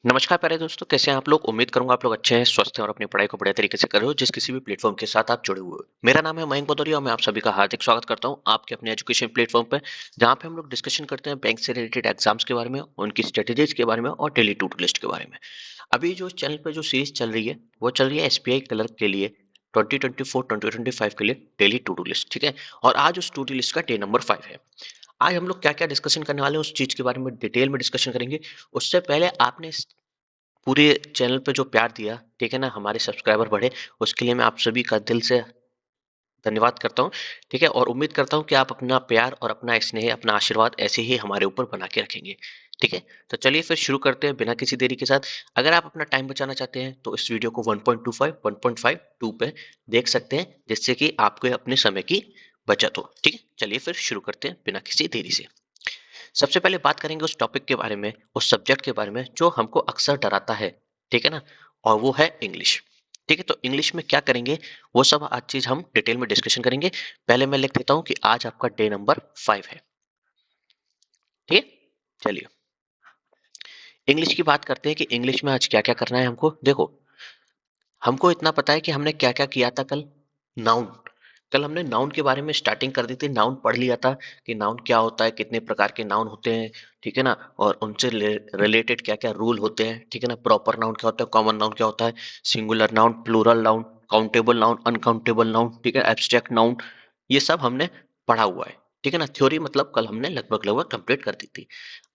नमस्कार प्यारे दोस्तों, कैसे हैं आप लोग। उम्मीद करूंगा आप लोग अच्छे हैं, स्वस्थ हैं और अपनी पढ़ाई को बढ़िया तरीके से कर रहे हो जिस किसी भी प्लेटफॉर्म के साथ आप जुड़े हुए हो। मेरा नाम है मयंक भदौरिया और मैं आप सभी का हार्दिक स्वागत करता हूं आपके अपने एजुकेशन प्लेटफॉर्म पे, जहां पे हम लोग डिस्कशन करते हैं बैंक से रिलेटेड एग्जाम्स के बारे में, उनकी स्ट्रेटेजीज के बारे में और डेली टू डू लिस्ट के बारे में। अभी जो चैनल पे जो सीरीज चल रही है वो चल रही है एसबीआई क्लर्क के लिए 2024-2025 के लिए डेली टू डू लिस्ट, ठीक है। और आज उस टू डू लिस्ट का डे नंबर 5 है। आज हम लोग क्या क्या डिस्कशन करने वाले हैं उस चीज के बारे में डिटेल में डिस्कशन करेंगे। उससे पहले आपने पूरे चैनल पे जो प्यार दिया, ठीक है ना, हमारे सब्सक्राइबर बढ़े, उसके लिए मैं आप सभी का दिल से धन्यवाद करता हूँ, ठीक है। और उम्मीद करता हूँ कि आप अपना प्यार और अपना स्नेह, अपना आशीर्वाद ऐसे ही हमारे ऊपर बना के रखेंगे, ठीक है। तो चलिए फिर शुरू करते हैं बिना किसी देरी के साथ। अगर आप अपना टाइम बचाना चाहते हैं तो इस वीडियो को 1.25 1.52 पे देख सकते हैं, जिससे कि आपको अपने समय की बचत हो, ठीक है। चलिए फिर शुरू करते हैं बिना किसी देरी से। सबसे पहले बात करेंगे उस टॉपिक के बारे में, उस सब्जेक्ट के बारे में जो हमको अक्सर डराता है, ठीक है ना, और वो है इंग्लिश। ठीक है, तो इंग्लिश में क्या करेंगे वो सब आज चीज हम डिटेल में डिस्कशन करेंगे। पहले मैं लिख देता हूं कि आज आपका डे नंबर 5 है, ठीक है। चलिए इंग्लिश की बात करते हैं कि इंग्लिश में आज क्या क्या करना है हमको। देखो, हमको इतना पता है कि हमने क्या क्या किया था कल। नाउन, कल हमने नाउन के बारे में स्टार्टिंग कर दी थी, नाउन पढ़ लिया था कि नाउन क्या होता है, कितने प्रकार के नाउन होते हैं, ठीक है ना, और उनसे रिलेटेड क्या क्या रूल होते हैं, ठीक है ना। प्रॉपर नाउन क्या होता है, कॉमन नाउन क्या होता है, singular noun, plural noun, countable noun, uncountable noun, ठीक है, एब्स्ट्रैक्ट नाउन, ये सब हमने पढ़ा हुआ है, ठीक है ना। थ्योरी मतलब कल हमने लगभग लगभग कंप्लीट कर दी थी।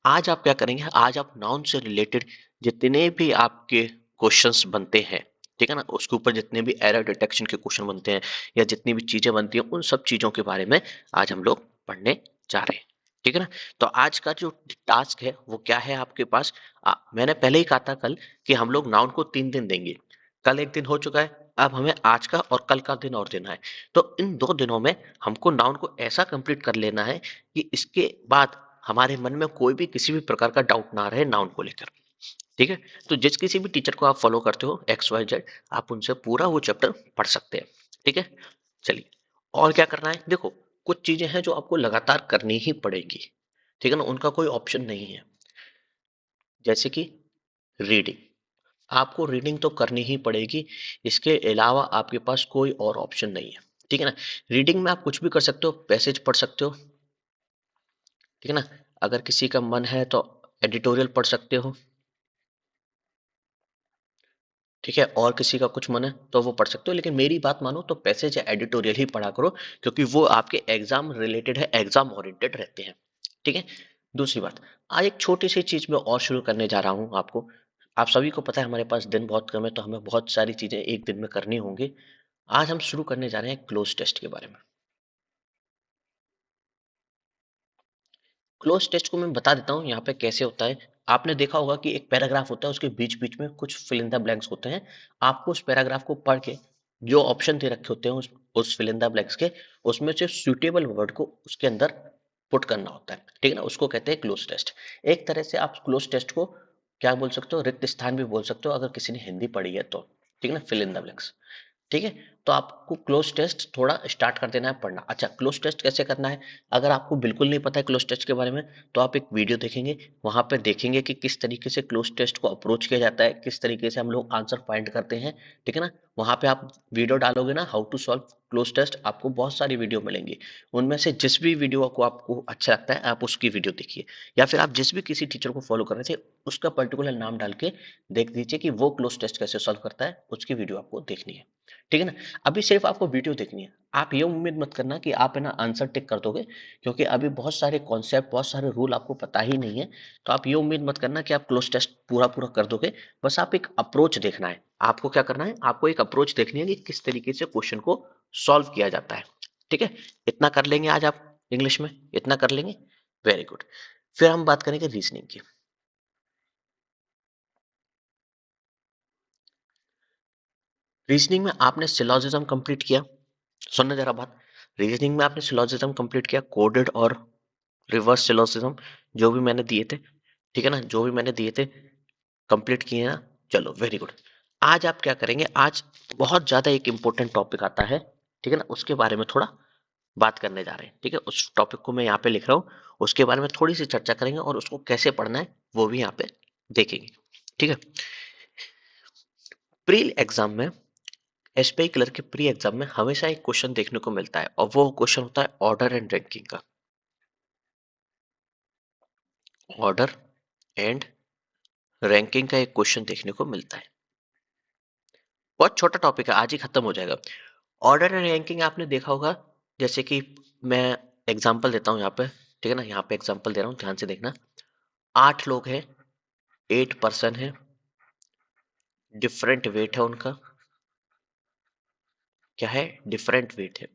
आज आप क्या करेंगे, आज आप नाउन से रिलेटेड जितने भी आपके क्वेश्चंस बनते हैं, ठीक है ना, उसके ऊपर जितने भी एरर डिटेक्शन के क्वेश्चन बनते हैं या जितनी भी चीजें बनती हैं, उन सब चीजों के बारे में आज हम लोग पढ़ने जा रहे हैं, ठीक है ना। तो आज का जो टास्क है वो क्या है आपके पास। मैंने पहले ही कहा था कल कि हम लोग नाउन को 3 दिन देंगे। कल एक दिन हो चुका है, अब हमें आज का और कल का दिन और देना है। तो इन 2 दिनों में हमको नाउन को ऐसा कंप्लीट कर लेना है कि इसके बाद हमारे मन में कोई भी किसी भी प्रकार का डाउट ना रहे नाउन को लेकर, ठीक है। तो जिस किसी भी टीचर को आप फॉलो करते हो XYZ, आप उनसे पूरा वो चैप्टर पढ़ सकते हैं, ठीक है। चलिए, और क्या करना है। देखो, कुछ चीजें हैं जो आपको लगातार करनी ही पड़ेगी, ठीक है ना, उनका कोई ऑप्शन नहीं है। जैसे कि रीडिंग, आपको रीडिंग तो करनी ही पड़ेगी, इसके अलावा आपके पास कोई और ऑप्शन नहीं है, ठीक है ना। रीडिंग में आप कुछ भी कर सकते हो, पैसेज पढ़ सकते हो, ठीक है ना। अगर किसी का मन है तो एडिटोरियल पढ़ सकते हो, ठीक है। और किसी का कुछ मन है तो वो पढ़ सकते हो, लेकिन मेरी बात मानो तो पैसेज या एडिटोरियल ही पढ़ा करो, क्योंकि वो आपके एग्जाम रिलेटेड है, एग्जाम ओरिएंटेड रहते हैं, ठीक है। दूसरी बात, आज एक छोटी सी चीज मैं और शुरू करने जा रहा हूँ आपको। आप सभी को पता है हमारे पास दिन बहुत कम है, तो हमें बहुत सारी चीजें एक दिन में करनी होंगी। आज हम शुरू करने जा रहे हैं क्लोज टेस्ट के बारे में। क्लोज टेस्ट को मैं बता देता हूँ यहाँ पे कैसे होता है। आपने देखा होगा कि एक पैराग्राफ होता है, उसके बीच बीच में कुछ फिल इन द ब्लैंक्स होते हैं। आपको उस पैराग्राफ को पढ़ के जो ऑप्शन दे रखे होते हैं उस फिल इन द ब्लैंक्स के, उसमें से सुटेबल वर्ड को उसके अंदर पुट करना होता है, ठीक है ना। उसको कहते हैं क्लोज टेस्ट। एक तरह से आप क्लोज टेस्ट को क्या बोल सकते हो, रिक्त स्थान भी बोल सकते हो अगर किसी ने हिंदी पढ़ी है तो, ठीक है ना, फिल इन द ब्लैंक्स, ठीक है। तो आपको क्लोज टेस्ट थोड़ा स्टार्ट कर देना है पढ़ना। अच्छा, क्लोज टेस्ट कैसे करना है, अगर आपको बिल्कुल नहीं पता है क्लोज टेस्ट के बारे में, तो आप एक वीडियो देखेंगे, वहां पे देखेंगे कि किस तरीके से क्लोज टेस्ट को अप्रोच किया जाता है, किस तरीके से हम लोग आंसर फाइंड करते हैं, ठीक है ना। वहां पे आप वीडियो डालोगे ना, how to solve cloze test, आपको बहुत सारी वीडियो मिलेंगी। उनमें से जिस भी वीडियो को आपको अच्छा लगता है आप उसकी वीडियो देखिए, या फिर आप जिस भी किसी टीचर को फॉलो कर रहे थे उसका पर्टिकुलर नाम डाल के देख दीजिए कि वो क्लोज टेस्ट कैसे सॉल्व करता है, उसकी वीडियो आपको देखनी है, ठीक है ना। अभी सिर्फ आपको वीडियो देखनी है, आप ये उम्मीद मत करना कि आप है ना आंसर टिक कर दोगे, क्योंकि अभी बहुत सारे कॉन्सेप्ट, बहुत सारे रूल आपको पता ही नहीं है। तो आप ये उम्मीद मत करना कि आप क्लोज टेस्ट पूरा पूरा कर दोगे। बस आप एक अप्रोच देखना है, आपको क्या करना है, आपको एक अप्रोच देखनी है कि किस तरीके से क्वेश्चन को सॉल्व किया जाता है, ठीक है। इतना कर लेंगे आज आप इंग्लिश में, इतना कर लेंगे, वेरी गुड। फिर हम बात करेंगे रीजनिंग की। रीजनिंग में आपने सिलोजिज्म कंप्लीट किया, सुनना जरा बात। रीजनिंग में आपने सिलोजिज्म कंप्लीट किया, कोडेड और रिवर्स सिलोजिज्म, जो भी मैंने दिए थे, ठीक है ना, जो भी मैंने दिए थे कंप्लीट किए ना। चलो वेरी गुड। आज आप क्या करेंगे, आज बहुत ज्यादा एक इंपॉर्टेंट टॉपिक आता है, ठीक है ना, उसके बारे में थोड़ा बात करने जा रहे हैं, ठीक है। उस टॉपिक को मैं यहाँ पे लिख रहा हूँ, उसके बारे में थोड़ी सी चर्चा करेंगे और उसको कैसे पढ़ना है वो भी यहाँ पे देखेंगे, ठीक है। प्री एग्जाम में, एसबीआई क्लर्क के प्री एग्जाम में हमेशा एक क्वेश्चन देखने को मिलता है और वो क्वेश्चन होता है ऑर्डर एंड रैंकिंग का। ऑर्डर एंड रैंकिंग का एक क्वेश्चन देखने को मिलता है। बहुत छोटा टॉपिक है, आज ही खत्म हो जाएगा। ऑर्डर एंड रैंकिंग आपने देखा होगा, जैसे कि मैं एग्जांपल देता हूँ यहाँ पे, ठीक है ना, यहाँ पे एग्जांपल दे रहा हूँ, ध्यान से देखना। 8 लोग हैं, 8 पर्सन है, डिफरेंट वेट है उनका, क्या है, डिफरेंट वेट है।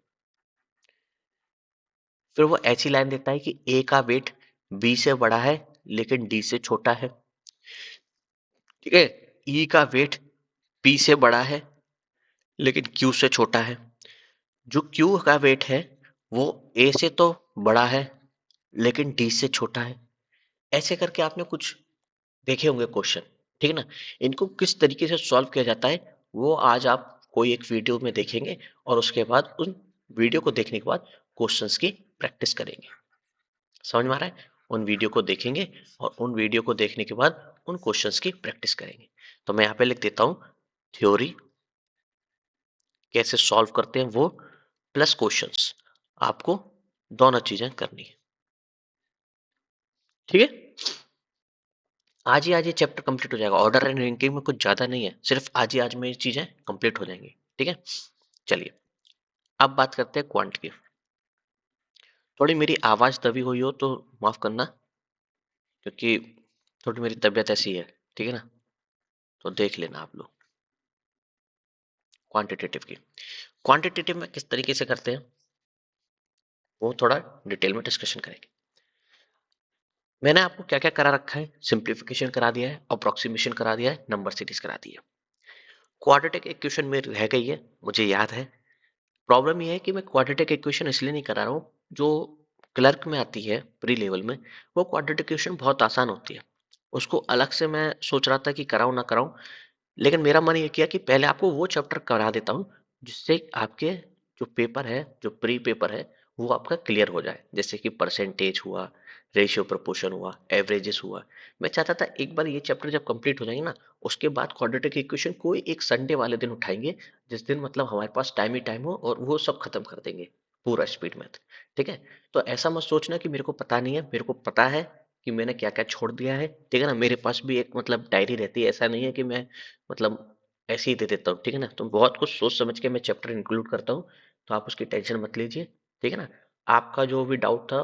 फिर वो ऐसी लाइन देता है कि ए का वेट बी से बड़ा है लेकिन डी से छोटा है, ठीक है। ई का वेट पी से बड़ा है लेकिन क्यू से छोटा है। जो क्यू का वेट है वो ए से तो बड़ा है लेकिन डी से छोटा है। ऐसे करके आपने कुछ देखे होंगे क्वेश्चन, ठीक है ना। इनको किस तरीके से सॉल्व किया जाता है वो आज आप कोई एक वीडियो में देखेंगे और उसके बाद उन वीडियो को देखने के बाद क्वेश्चंस की प्रैक्टिस करेंगे। समझ में आ रहा है? उन वीडियो को देखेंगे और उन वीडियो को देखने के बाद उन क्वेश्चंस की प्रैक्टिस करेंगे। तो मैं यहाँ पे लिख देता हूँ, थ्योरी कैसे सॉल्व करते हैं वो, प्लस क्वेश्चंस, आपको दोनों चीजें करनी है, ठीक है। आज ही चैप्टर कंप्लीट हो जाएगा। ऑर्डर एंड रैंकिंग में कुछ ज्यादा नहीं है, सिर्फ आज में ये चीजें कंप्लीट हो जाएंगी, ठीक है। चलिए अब बात करते हैं क्वांट की। थोड़ी मेरी आवाज दबी हुई हो तो माफ करना, क्योंकि थोड़ी मेरी तबीयत ऐसी है, ठीक है ना, तो देख लेना आप लोग। क्वांटिटेटिव की, क्वांटिटेटिव में किस तरीके से करते हैं वो थोड़ा डिटेल में डिस्कशन करेंगे। मैंने आपको क्या क्या करा रखा है, सिंप्लीफिकेशन करा दिया है, अप्रोक्सीमेशन करा दिया है, नंबर सीरीज करा दी है। क्वाड्रेटिक इक्वेशन में रह गई है, मुझे याद है। प्रॉब्लम ये है कि मैं क्वाड्रेटिक इक्वेशन इसलिए नहीं करा रहा हूँ, जो क्लर्क में आती है प्री लेवल में, वो क्वाड्रेटिक इक्वेशन बहुत आसान होती है। उसको अलग से मैं सोच रहा था कि कराऊं ना कराऊं, लेकिन मेरा मन ये किया कि पहले आपको वो चैप्टर करा देता हूँ जिससे आपके जो पेपर है, जो प्री पेपर है, वो आपका क्लियर हो जाए। जैसे कि परसेंटेज हुआ, रेशियो प्रोपोर्शन हुआ, एवरेजेस हुआ। मैं चाहता था एक बार ये चैप्टर जब कंप्लीट हो जाएंगे ना, उसके बाद क्वाड्रेटिक इक्वेशन कोई एक संडे वाले दिन उठाएंगे, जिस दिन मतलब हमारे पास टाइम ही टाइम हो, और वो सब खत्म कर देंगे पूरा स्पीड में, ठीक है। तो ऐसा मत सोचना कि मेरे को पता नहीं है, मेरे को पता है कि मैंने क्या क्या छोड़ दिया है, ठीक है ना। मेरे पास भी एक मतलब डायरी रहती है, ऐसा नहीं है कि मैं मतलब ऐसे ही दे देता हूँ, ठीक है ना। तो बहुत कुछ सोच समझ के मैं चैप्टर इंक्लूड करता हूँ, तो आप उसकी टेंशन मत लीजिए, ठीक है ना। आपका जो भी डाउट था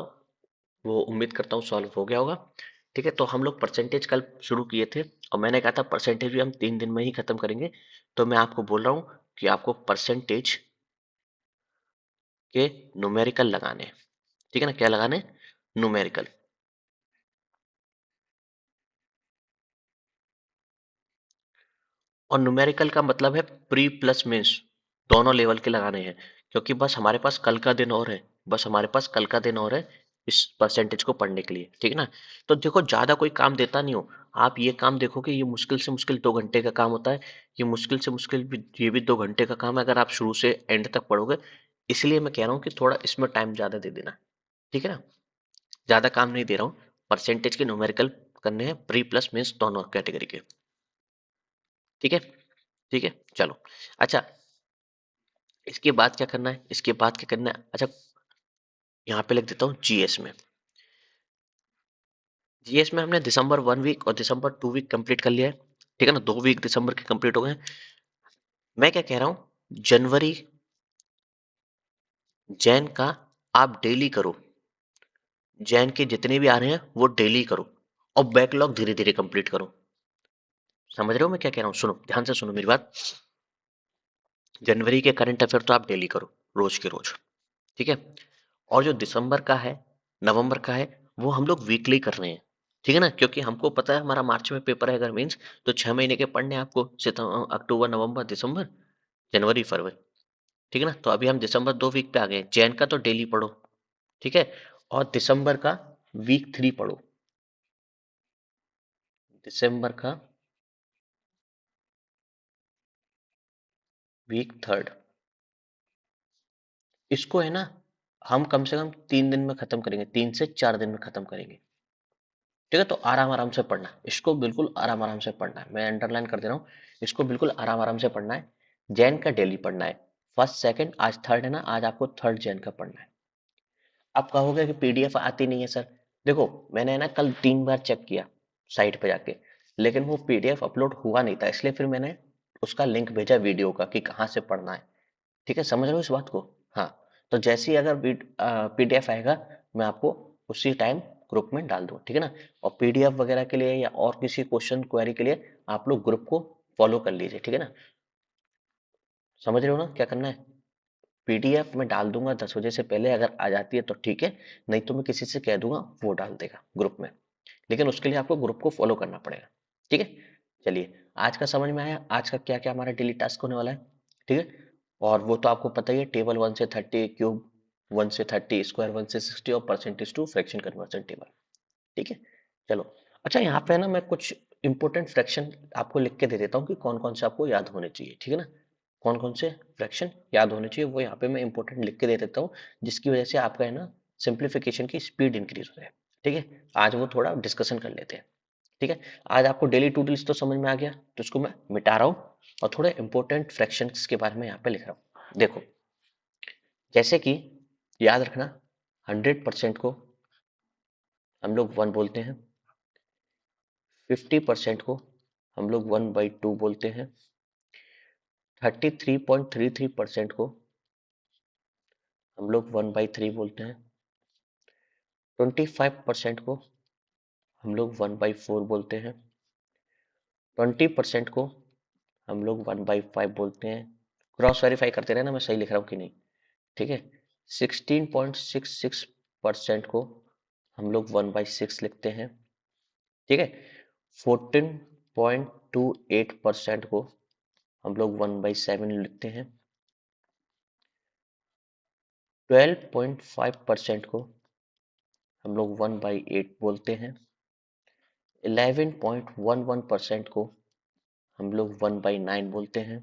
वो उम्मीद करता हूँ सॉल्व हो गया होगा, ठीक है। तो हम लोग परसेंटेज कल शुरू किए थे और मैंने कहा था परसेंटेज भी हम 3 दिन में ही खत्म करेंगे। तो मैं आपको बोल रहा हूँ कि आपको परसेंटेज के न्यूमेरिकल लगाने हैं, ठीक है ना। क्या लगाने? न्यूमेरिकल। और न्यूमेरिकल का मतलब है प्री प्लस मेंस, दोनों लेवल के लगाने हैं। क्योंकि बस हमारे पास कल का दिन और है, बस हमारे पास कल का दिन और है इस परसेंटेज को पढ़ने के लिए, ठीक है ना। तो देखो ज्यादा कोई काम देता नहीं हो, आप ये काम देखो कि ये मुश्किल से मुश्किल 2 घंटे का काम होता है। ये मुश्किल से मुश्किल भी, ये भी 2 घंटे का काम है अगर आप शुरू से एंड तक पढ़ोगे। इसलिए मैं कह रहा हूँ कि थोड़ा इसमें टाइम ज्यादा दे देना, ठीक है ना। ज्यादा काम नहीं दे रहा हूँ, परसेंटेज के न्यूमेरिकल करने हैं, प्री प्लस मीन्स दोनों कैटेगरी के, ठीक है। ठीक है, चलो। अच्छा, इसके बाद क्या करना है, इसके बाद क्या करना है, अच्छा, यहाँ पे लिख देता हूँ जीएस में। जीएस में हमने दिसंबर 1 वीक और दिसंबर 2 वीक कंप्लीट कर लिया है, ठीक है ना। 2 वीक दिसंबर के कंप्लीट हो गए हैं। मैं क्या कह रहा हूँ, जनवरी जैन का आप डेली करो, जैन के जितने भी आ रहे हैं वो डेली करो, और बैकलॉग धीरे धीरे कंप्लीट करो। समझ रहे हो मैं क्या कह रहा हूँ? सुनो ध्यान से, सुनो मेरी बात। जनवरी के करंट अफेयर तो आप डेली करो, रोज के रोज, ठीक है। और जो दिसंबर का है, नवंबर का है, वो हम लोग वीकली कर रहे हैं, ठीक है ना। क्योंकि हमको पता है हमारा मार्च में पेपर है अगर मीन्स, तो 6 महीने के पढ़ने हैं आपको, सितंबर अक्टूबर नवंबर दिसंबर जनवरी फरवरी, ठीक है ना। तो अभी हम दिसंबर 2 वीक पे आ गए, जैन का तो डेली पढ़ो, ठीक है। और दिसंबर का वीक 3 पढ़ो, दिसंबर का वीक 3। इसको है ना, हम कम से कम 3 दिन में खत्म करेंगे, 3 से 4 दिन में खत्म करेंगे, ठीक है, तो आराम आराम से पढ़ना है, इसको बिल्कुल आराम आराम से पढ़ना है, मैं अंडरलाइन कर दे रहा हूँ, इसको बिल्कुल आराम आराम से पढ़ना है। जैन का डेली पढ़ना है, फर्स्ट सेकंड, आज थर्ड है ना, आज आपको थर्ड जैन का पढ़ना है। आप कहोगे कि पीडीएफ आती नहीं है सर, देखो मैंने ना कल 3 बार चेक किया साइट पे जाके, लेकिन वो पीडीएफ अपलोड हुआ नहीं था, इसलिए फिर मैंने उसका लिंक भेजा वीडियो का कि कहाँ से पढ़ना है। ठीक है, समझ रहे हो इस बात को? हाँ, तो जैसे ही अगर पीडीएफ आएगा, मैं आपको उसी टाइम ग्रुप में डाल दूँ, ठीक है ना। और पीडीएफ वगैरह के लिए या और किसी क्वेश्चन क्वेरी के लिए आप लोग ग्रुप को फॉलो कर लीजिए, ठीक है ना। समझ रहे हो ना क्या करना है? पीडीएफ में डाल दूंगा 10 बजे से पहले, अगर आ जाती है तो ठीक है, नहीं तो मैं किसी से कह दूंगा वो डाल देगा ग्रुप में, लेकिन उसके लिए आपको ग्रुप को फॉलो करना पड़ेगा। ठीक है, चलिए, आज का समझ में आया, आज का क्या क्या हमारा डेली टास्क होने वाला है। ठीक है, और वो तो आपको पता ही है, टेबल 1 से 30 क्यूब, 1 से 30 स्क्वायर, 1 से 60 और percentage to fraction conversion table. ठीक है, चलो। अच्छा, यहाँ पे ना मैं कुछ इंपॉर्टेंट फ्रैक्शन आपको लिख के दे देता हूँ कि कौन कौन से आपको याद होने चाहिए, ठीक है ना। कौन कौन से फ्रैक्शन याद होने चाहिए वो यहाँ पे मैं इंपॉर्टेंट लिख के दे देता हूँ, जिसकी वजह से आपका है ना सिंप्लीफिकेशन की स्पीड इंक्रीज हो जाए। ठीक है, आज वो थोड़ा डिस्कशन कर लेते हैं। ठीक है, आज आपको डेली टू डील्स तो समझ में आ गया, तो इसको मैं मिटा रहा हूँ और थोड़े इंपॉर्टेंट फ्रैक्शंस के बारे में यहाँ पे लिख रहा हूँ। देखो, जैसे कि याद रखना, 100% को हम लोग 1 बोलते हैं, 50% को हम लोग 1/2 बोलते हैं, 33.33% को हम लोग 1/3 बोलते हैं, 25% को हम लोग 1/4 बोलते हैं, 20% को हम लोग 1/5 बोलते हैं। क्रॉस वेरीफाई करते रहे ना मैं सही लिख रहा हूँ कि नहीं। ठीक है, 16.66% को हम लोग 1/6 लिखते हैं। ठीक है, 14.28% को हम लोग 1/7 लिखते हैं, 12.5% को हम लोग 1/8 बोलते हैं, 11.11% को हम लोग 1/9 बोलते हैं।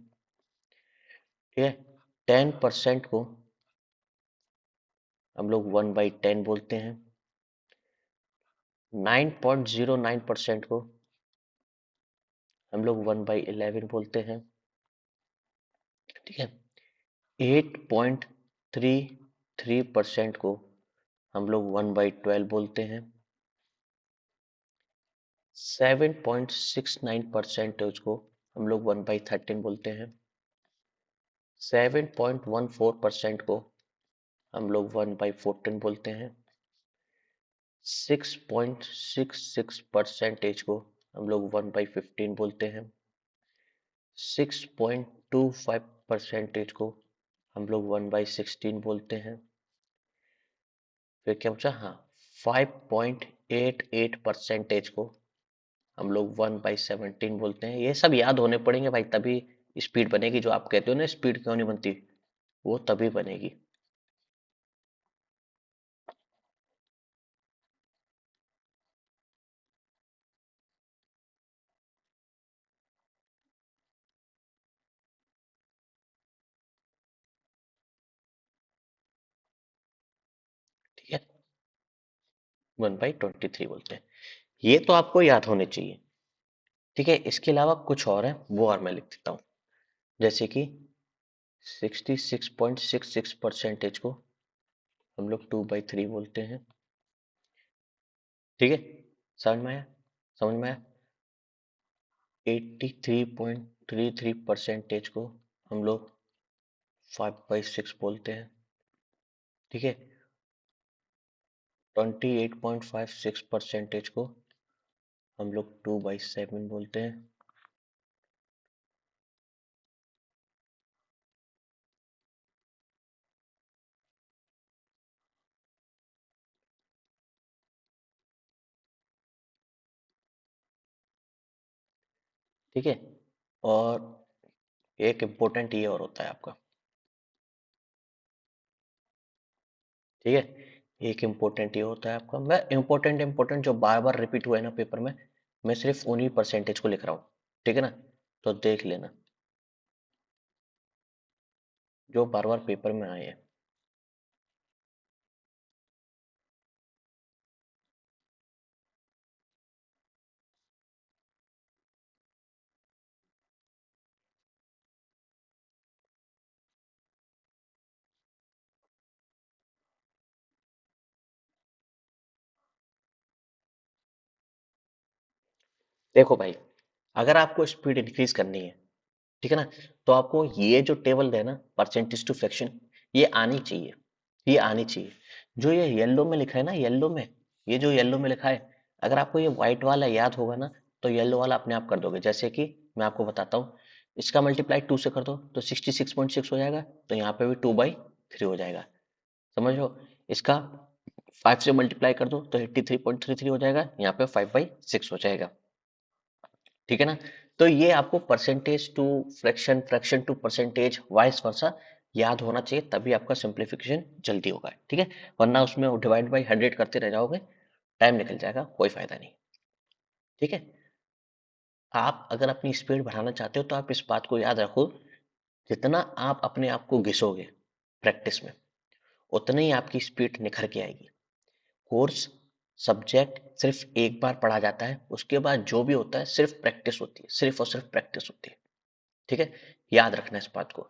ठीक है, 10% को हम लोग 1/10 बोलते हैं, 9.09% को हम लोग 1/11 बोलते हैं। ठीक है, 8.33% को हम लोग 1/12 बोलते हैं, 7.69% को हम लोग 1/13 बोलते हैं, 7.14% को हम लोग 1/14 बोलते हैं, 6.66% को हम लोग 1/15 बोलते हैं, 6.25% को हम लोग 1/16 बोलते हैं। फिर क्या बचा? हाँ, 5.88% को हम लोग 1/17 बोलते हैं। ये सब याद होने पड़ेंगे भाई, तभी स्पीड बनेगी। जो आप कहते हो ना स्पीड क्यों नहीं बनती, वो तभी बनेगी। ठीक है, 1/23 बोलते हैं। ये तो आपको याद होने चाहिए। ठीक है, इसके अलावा कुछ और है, वो और मैं लिख देता हूँ। जैसे कि 66.66% को हम लोग 2/3 बोलते हैं। ठीक है, समझ में आया? समझ में आया? 83.33% को हम लोग 5/6 बोलते हैं। ठीक है, 28.56% को हम लोग 2/7 बोलते हैं। ठीक है, और एक इम्पोर्टेंट ये और होता है आपका। ठीक है, एक इम्पोर्टेंट ये होता है आपका, मैं इम्पोर्टेंट इम्पोर्टेंट जो बार बार रिपीट हुआ है ना पेपर में, मैं सिर्फ उन्हीं परसेंटेज को लिख रहा हूँ। ठीक है ना, तो देख लेना, जो बार बार पेपर में आए हैं। देखो भाई, अगर आपको स्पीड इंक्रीज करनी है, ठीक है ना, तो आपको ये जो टेबल है ना, परसेंटेज टू फ्रैक्शन, ये आनी चाहिए, ये आनी चाहिए। जो ये येलो में लिखा है ना, येलो में, ये जो येलो में लिखा है, अगर आपको ये व्हाइट वाला याद होगा ना, तो येलो वाला अपने आप कर दोगे। जैसे कि मैं आपको बताता हूँ, इसका मल्टीप्लाई 2 से कर दो तो 66.6 हो जाएगा, तो यहाँ पे भी 2/3 हो जाएगा। समझ लो, इसका 5 से मल्टीप्लाई कर दो तो 83.33 हो जाएगा, यहाँ पे 5/6 हो जाएगा। ठीक है ना। तो ये आपको percentage to fraction, fraction to percentage, vice versa याद होना चाहिए, तभी आपका सिंप्लीफिकेशन जल्दी होगा। ठीक है, वरना उसमें डिवाइड बाई 100 करते रह जाओगे, टाइम निकल जाएगा, कोई फायदा नहीं। ठीक है, आप अगर अपनी स्पीड बढ़ाना चाहते हो तो आप इस बात को याद रखो, जितना आप अपने आप को घिसोगे प्रैक्टिस में, उतनी ही आपकी स्पीड निखर के आएगी। कोर्स, सब्जेक्ट सिर्फ एक बार पढ़ा जाता है, उसके बाद जो भी होता है सिर्फ प्रैक्टिस होती है, सिर्फ और सिर्फ प्रैक्टिस होती है। ठीक है, याद रखना इस बात को।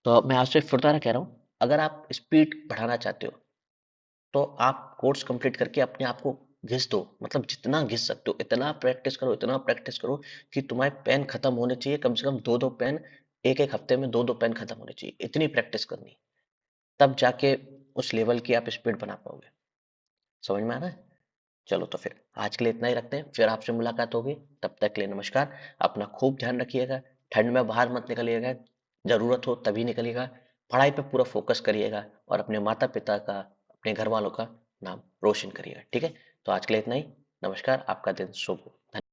तो मैं आपसे फिर दोबारा कह रहा हूँ, अगर आप स्पीड बढ़ाना चाहते हो तो आप कोर्स कंप्लीट करके अपने आप को घिस दो, मतलब जितना घिस सकते हो इतना प्रैक्टिस करो, इतना प्रैक्टिस करो कि तुम्हारे पेन खत्म होने चाहिए, कम से कम दो दो पेन, एक एक हफ्ते में दो दो पेन खत्म होने चाहिए, इतनी प्रैक्टिस करनी, तब जाके उस लेवल की आप स्पीड बना पाओगे। समझ में आ रहा है? चलो तो फिर आज के लिए इतना ही रखते हैं, फिर आपसे मुलाकात होगी, तब तक के लिए नमस्कार। अपना खूब ध्यान रखिएगा, ठंड में बाहर मत निकलिएगा, जरूरत हो तभी निकलिएगा, पढ़ाई पे पूरा फोकस करिएगा और अपने माता पिता का, अपने घर वालों का नाम रोशन करिएगा। ठीक है, तो आज के लिए इतना ही, नमस्कार, आपका दिन शुभ हो।